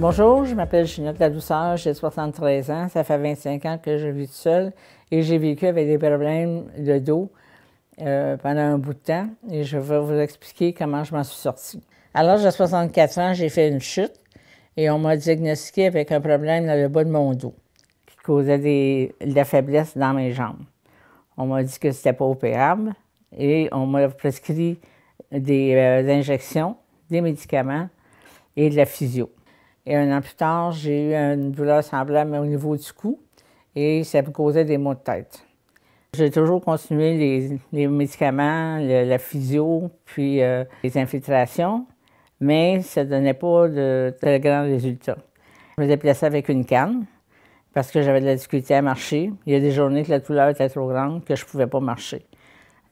Bonjour, je m'appelle Ginette Ladouceur, j'ai 73 ans, ça fait 25 ans que je vis toute seule et j'ai vécu avec des problèmes de dos pendant un bout de temps et je vais vous expliquer comment je m'en suis sortie. À l'âge de 64 ans, j'ai fait une chute et on m'a diagnostiqué avec un problème dans le bas de mon dos qui causait de la faiblesse dans mes jambes. On m'a dit que c'était pas opérable et on m'a prescrit des injections, des médicaments et de la physio. Et un an plus tard, j'ai eu une douleur semblable au niveau du cou et ça me causait des maux de tête. J'ai toujours continué les médicaments, la physio, puis les infiltrations, mais ça ne donnait pas de très grands résultats. Je me déplaçais avec une canne parce que j'avais de la difficulté à marcher. Il y a des journées que la douleur était trop grande que je ne pouvais pas marcher.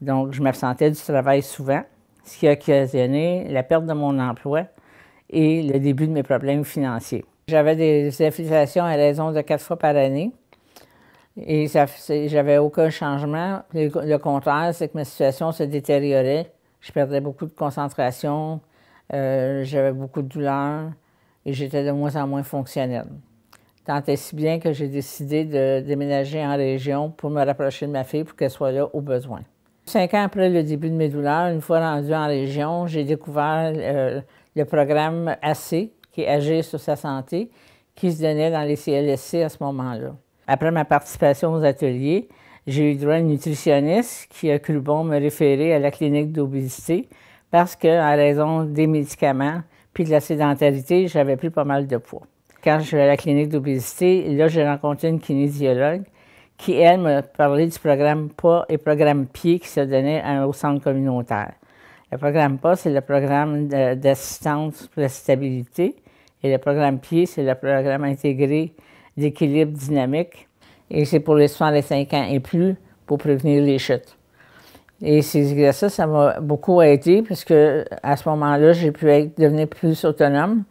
Donc, je m'absentais du travail souvent, ce qui a occasionné la perte de mon emploi et le début de mes problèmes financiers. J'avais des infiltrations à raison de 4 fois par année et j'avais aucun changement. Le contraire, c'est que ma situation se détériorait. Je perdais beaucoup de concentration, j'avais beaucoup de douleurs et j'étais de moins en moins fonctionnelle. Tant et si bien que j'ai décidé de déménager en région pour me rapprocher de ma fille pour qu'elle soit là au besoin. 5 ans après le début de mes douleurs, une fois rendue en région, j'ai découvert le programme AC, qui est Agir sur sa santé, qui se donnait dans les CLSC à ce moment-là. Après ma participation aux ateliers, j'ai eu droit à une nutritionniste qui a cru bon me référer à la clinique d'obésité parce qu'à raison des médicaments puis de la sédentarité, j'avais pris pas mal de poids. Quand je suis à la clinique d'obésité, là, j'ai rencontré une kinésiologue qui, elle, m'a parlé du programme PAS et programme PIED qui se donnait au centre communautaire. Le programme PAS, c'est le programme d'assistance pour la stabilité et le programme PIED, c'est le programme intégré d'équilibre dynamique et c'est pour les 65 ans et plus pour prévenir les chutes. Et ces exercices, ça m'a beaucoup aidé parce que à ce moment-là, j'ai pu devenir plus autonome.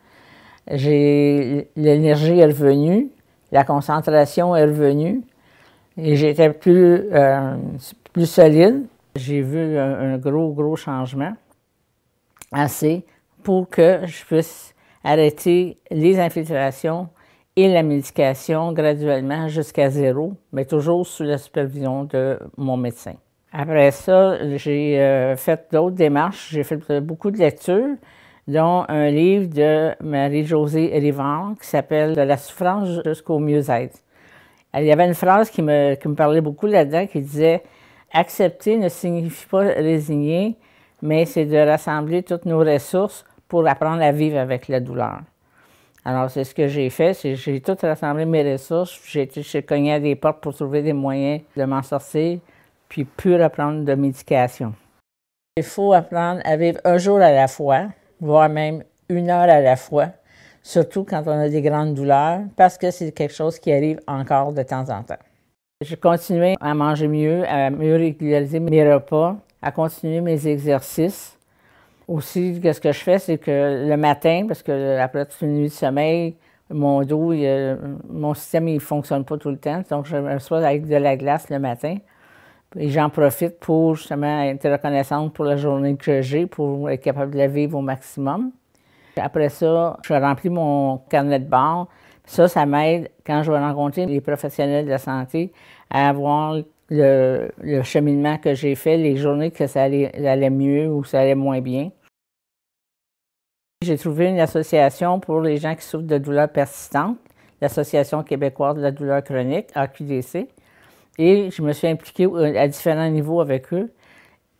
L'énergie est revenue, la concentration est revenue et j'étais plus solide. J'ai vu un gros changement, assez, pour que je puisse arrêter les infiltrations et la médication graduellement jusqu'à 0, mais toujours sous la supervision de mon médecin. Après ça, j'ai fait d'autres démarches. J'ai fait beaucoup de lectures, dont un livre de Marie-Josée Rivard qui s'appelle « De la souffrance jusqu'au mieux-être ». Il y avait une phrase qui me parlait beaucoup là-dedans qui disait « Accepter ne signifie pas résigner, mais c'est de rassembler toutes nos ressources pour apprendre à vivre avec la douleur. » Alors, c'est ce que j'ai fait, j'ai tout rassemblé mes ressources, j'ai cogné à des portes pour trouver des moyens de m'en sortir, puis plus reprendre de médication. Il faut apprendre à vivre un jour à la fois, voire même 1 heure à la fois, surtout quand on a des grandes douleurs, parce que c'est quelque chose qui arrive encore de temps en temps. J'ai continué à manger mieux, à mieux régulariser mes repas, à continuer mes exercices. Aussi, ce que je fais, c'est que le matin, parce que après toute une nuit de sommeil, mon dos, mon système, il ne fonctionne pas tout le temps, donc je me reçois avec de la glace le matin. Et j'en profite pour justement être reconnaissante pour la journée que j'ai, pour être capable de la vivre au maximum. Après ça, je remplis mon carnet de bord. Ça m'aide, quand je vais rencontrer les professionnels de la santé, à avoir le cheminement que j'ai fait, les journées que ça allait mieux ou ça allait moins bien. J'ai trouvé une association pour les gens qui souffrent de douleurs persistantes, l'Association québécoise de la douleur chronique, AQDC, et je me suis impliquée à différents niveaux avec eux,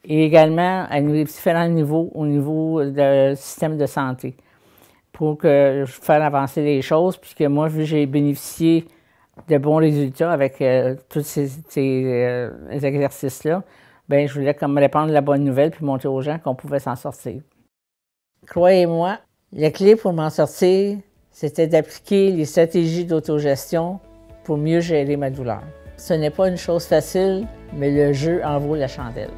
et également à différents niveaux au niveau du système de santé, pour que je fasse avancer les choses, puis que moi, vu que j'ai bénéficié de bons résultats avec tous ces exercices-là, bien, je voulais comme répandre la bonne nouvelle puis montrer aux gens qu'on pouvait s'en sortir. Croyez-moi, la clé pour m'en sortir, c'était d'appliquer les stratégies d'autogestion pour mieux gérer ma douleur. Ce n'est pas une chose facile, mais le jeu en vaut la chandelle.